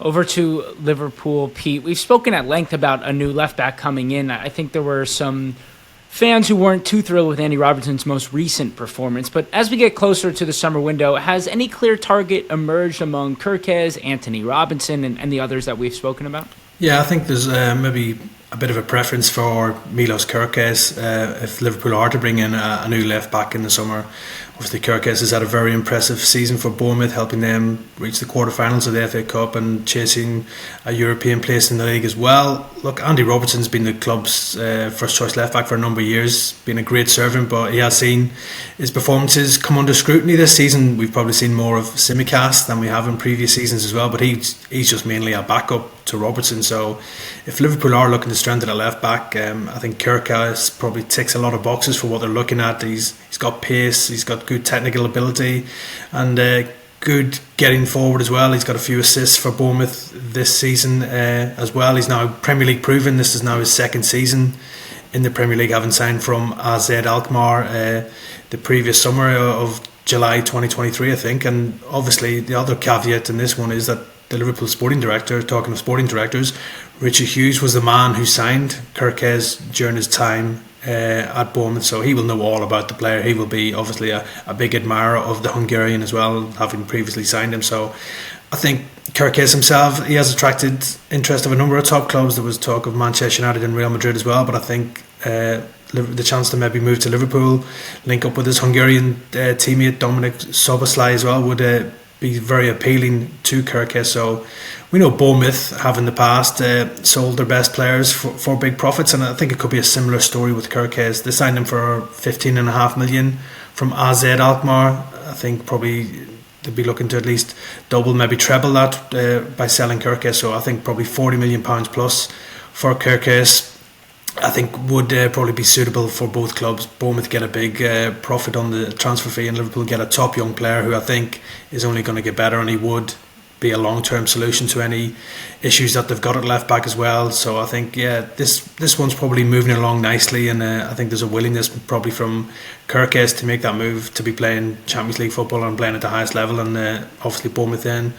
Over to Liverpool, Pete. We've spoken at length about a new left back coming in. I think there were some fans who weren't too thrilled with Andy Robertson's most recent performance. But as we get closer to the summer window, has any clear target emerged among Kirkes, Anthony Robinson, and the others that we've spoken about? Yeah, I think there's maybe a bit of a preference for Milos Kerkez if Liverpool are to bring in a new left back in the summer. Obviously, Kerkez has had a very impressive season for Bournemouth, helping them reach the quarterfinals of the FA Cup and chasing a European place in the league as well. Look, Andy Robertson's been the club's first choice left back for a number of years, been a great servant, but he has seen his performances come under scrutiny this season. We've probably seen more of Simicast than we have in previous seasons as well, but he's just mainly a backup to Robertson. So if Liverpool are looking to strengthen a left back, I think Kerkez probably ticks a lot of boxes for what they're looking at. He's got pace, he's got good technical ability, and good getting forward as well. He's got a few assists for Bournemouth this season as well. He's now Premier League proven. This is now his second season in the Premier League, having signed from AZ Alkmaar the previous summer of July 2023, I think. And obviously the other caveat in this one is that the Liverpool sporting director, talking of sporting directors, Richard Hughes was the man who signed Kerkez during his time at Bournemouth, so he will know all about the player. He will be obviously a big admirer of the Hungarian as well, having previously signed him. So I think Kerkez himself, he has attracted interest of a number of top clubs. There was talk of Manchester United and Real Madrid as well, but I think the chance to maybe move to Liverpool, link up with his Hungarian teammate Dominic Soboslai as well, would be very appealing to Kerkez. So we know Bournemouth have in the past sold their best players for big profits, and I think it could be a similar story with Kerkez. They signed him for 15.5 million from AZ Alkmaar. I think probably they'd be looking to at least double, maybe treble that by selling Kerkez. So I think probably £40 million plus for Kerkez, I think would probably be suitable for both clubs. Bournemouth get a big profit on the transfer fee, and Liverpool get a top young player who I think is only going to get better, and he would be a long-term solution to any issues that they've got at left back as well. So I think this one's probably moving along nicely, and I think there's a willingness probably from Kerkez to make that move to be playing Champions League football and playing at the highest level, and obviously Bournemouth then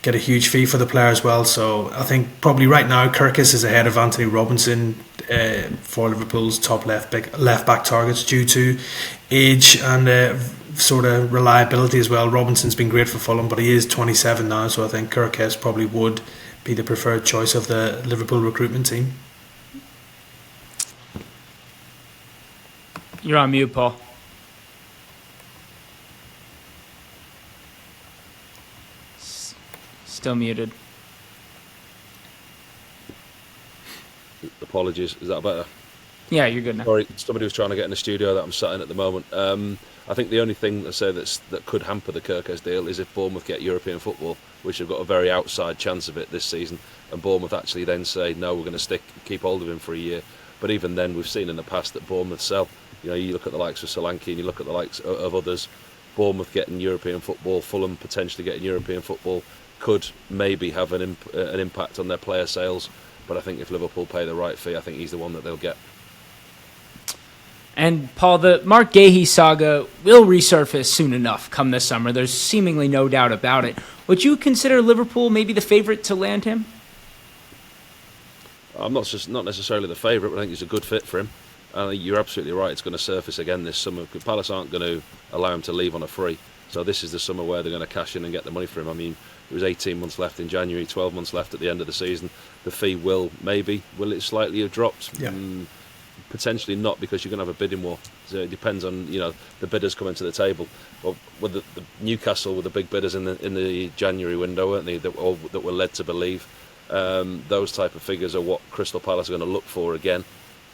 get a huge fee for the player as well. So I think probably right now Kerkez is ahead of Anthony Robinson for Liverpool's top left back targets due to age and sort of reliability as well. Robinson's been great for Fulham, but he is 27 now, so I think Kerkez probably would be the preferred choice of the Liverpool recruitment team. You're on mute, Paul. Still muted. Apologies, is that better? Yeah, you're good now. Sorry, somebody was trying to get in the studio that I'm sat in at the moment. I think the only thing I say that could hamper the Kerkez deal is if Bournemouth get European football, which have got a very outside chance of it this season, and Bournemouth actually then say, no, we're going to keep hold of him for a year. But even then, we've seen in the past that Bournemouth sell. You know, you look at the likes of Solanke and you look at the likes of others. Bournemouth getting European football, Fulham potentially getting European football could maybe have an impact on their player sales. But I think if Liverpool pay the right fee, I think he's the one that they'll get. And Paul, the Mark Gahey saga will resurface soon enough come this summer. There's seemingly no doubt about it. Would you consider Liverpool maybe the favourite to land him? I'm not necessarily the favourite, but I think he's a good fit for him. And you're absolutely right, it's going to surface again this summer. Palace aren't going to allow him to leave on a free. So this is the summer where they're going to cash in and get the money for him. I mean, it was 18 months left in January, 12 months left at the end of the season. The fee will it slightly have dropped? Yeah. Potentially not, because you're going to have a bidding war. So it depends on the bidders coming to the table. Well, with the Newcastle were the big bidders in the January window, weren't they? That were led to believe. Those type of figures are what Crystal Palace are going to look for again.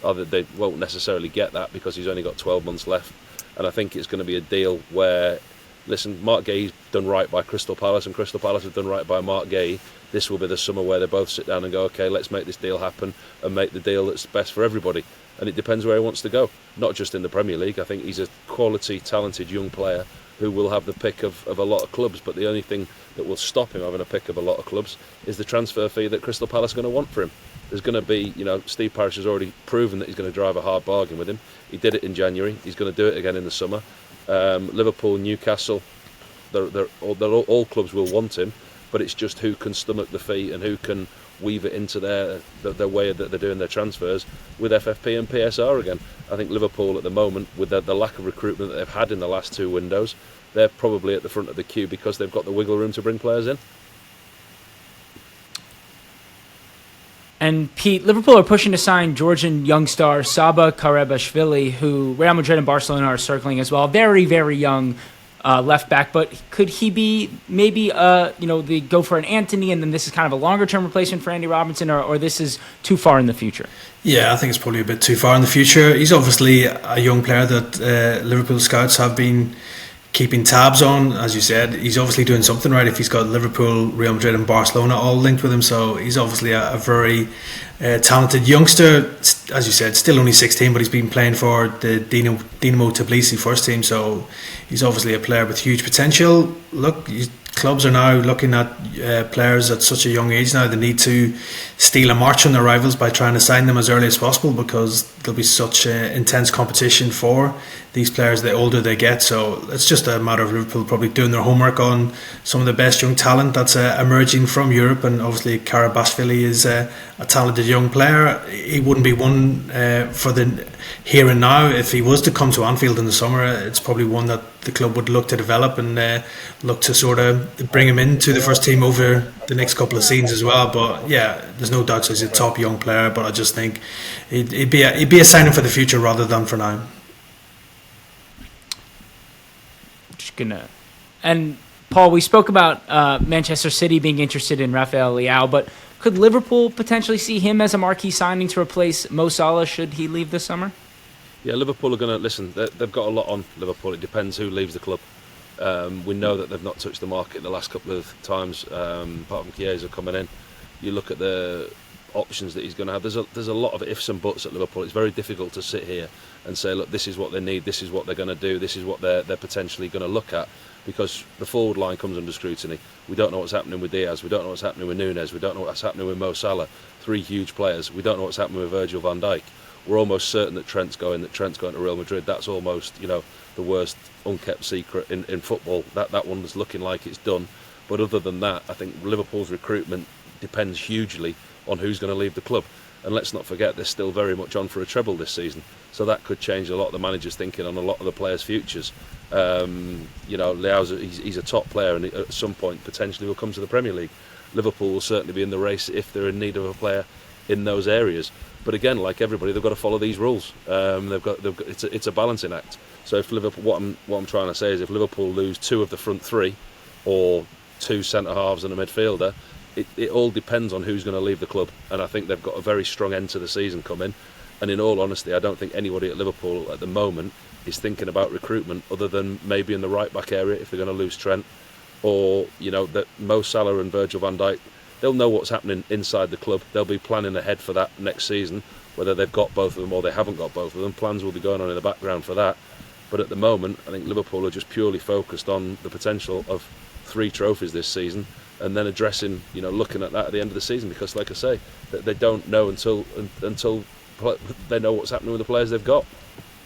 They won't necessarily get that because he's only got 12 months left, and I think it's going to be a deal where, listen, Mark Gahey's done right by Crystal Palace and Crystal Palace have done right by Mark Gahey. This will be the summer where they both sit down and go, okay, let's make this deal happen and make the deal that's best for everybody. And it depends where he wants to go, not just in the Premier League. I think he's a quality, talented young player who will have the pick of a lot of clubs, but the only thing that will stop him having a pick of a lot of clubs is the transfer fee that Crystal Palace are going to want for him. There's going to be, Steve Parish has already proven that he's going to drive a hard bargain with him. He did it in January. He's going to do it again in the summer. Liverpool, Newcastle, all clubs will want him. but it's just who can stomach the fee and who can weave it into their way that they're doing their transfers with FFP and PSR again. I think Liverpool at the moment, with the lack of recruitment that they've had in the last 2 windows, they're probably at the front of the queue because they've got the wiggle room to bring players in. And Pete, Liverpool are pushing to sign Georgian young star Saba Karebashvili, who Real Madrid and Barcelona are circling as well. Very, very young left back, but could he be maybe they go for an Anthony, and then this is kind of a longer term replacement for Andy Robertson, or this is too far in the future? Yeah, I think it's probably a bit too far in the future. He's obviously a young player that Liverpool scouts have been keeping tabs on. As you said, he's obviously doing something right if he's got Liverpool, Real Madrid and Barcelona all linked with him, so he's obviously a very talented youngster. As you said, still only 16, but he's been playing for the Dinamo Tbilisi first team, so he's obviously a player with huge potential. Look, clubs are now looking at players at such a young age now. They need to steal a march on their rivals by trying to sign them as early as possible, because there'll be such intense competition for these players the older they get. So it's just a matter of Liverpool probably doing their homework on some of the best young talent that's emerging from Europe, and obviously Karebashvili is a talented young player. He wouldn't be one for the here and now. If he was to come to Anfield in the summer, it's probably one that the club would look to develop and look to sort of bring him into the first team over the next couple of seasons as well. But yeah, there's no doubt he's a top young player, but I just think he'd be a signing for the future rather than for now. And Paul, we spoke about Manchester City being interested in Rafael Leao, but could Liverpool potentially see him as a marquee signing to replace Mo Salah should he leave this summer? Yeah, Liverpool are going to listen. They've got a lot on Liverpool. It depends who leaves the club. We know that they've not touched the market the last couple of times, apart from Chiesa coming in. You look at the options that he's going to have. There's a lot of ifs and buts at Liverpool. It's very difficult to sit here and say, look, this is what they need, this is what they're going to do, this is what they're potentially going to look at, because the forward line comes under scrutiny. We don't know what's happening with Diaz, we don't know what's happening with Núñez, we don't know what's happening with Mo Salah, 3 huge players. We don't know what's happening with Virgil van Dijk. We're almost certain that Trent's going to Real Madrid. That's almost, the worst unkept secret in football. That one was looking like it's done. But other than that, I think Liverpool's recruitment depends hugely on who's going to leave the club. And let's not forget, they're still very much on for a treble this season. So that could change a lot of the managers' thinking on a lot of the players' futures. Leao's he's a top player, and at some point potentially will come to the Premier League. Liverpool will certainly be in the race if they're in need of a player in those areas. But again, like everybody, they've got to follow these rules. It's a balancing act. So if Liverpool, what I'm trying to say is, if Liverpool lose 2 of the front 3, or 2 centre halves and a midfielder, it all depends on who's going to leave the club. And I think they've got a very strong end to the season coming. And in all honesty, I don't think anybody at Liverpool at the moment is thinking about recruitment other than maybe in the right back area if they're going to lose Trent, or that Mo Salah and Virgil van Dijk. They'll know what's happening inside the club. They'll be planning ahead for that next season, whether they've got both of them or they haven't got both of them. Plans will be going on in the background for that. But at the moment, I think Liverpool are just purely focused on the potential of 3 trophies this season, and then addressing, looking at that at the end of the season, because, like I say, they don't know until they know what's happening with the players they've got.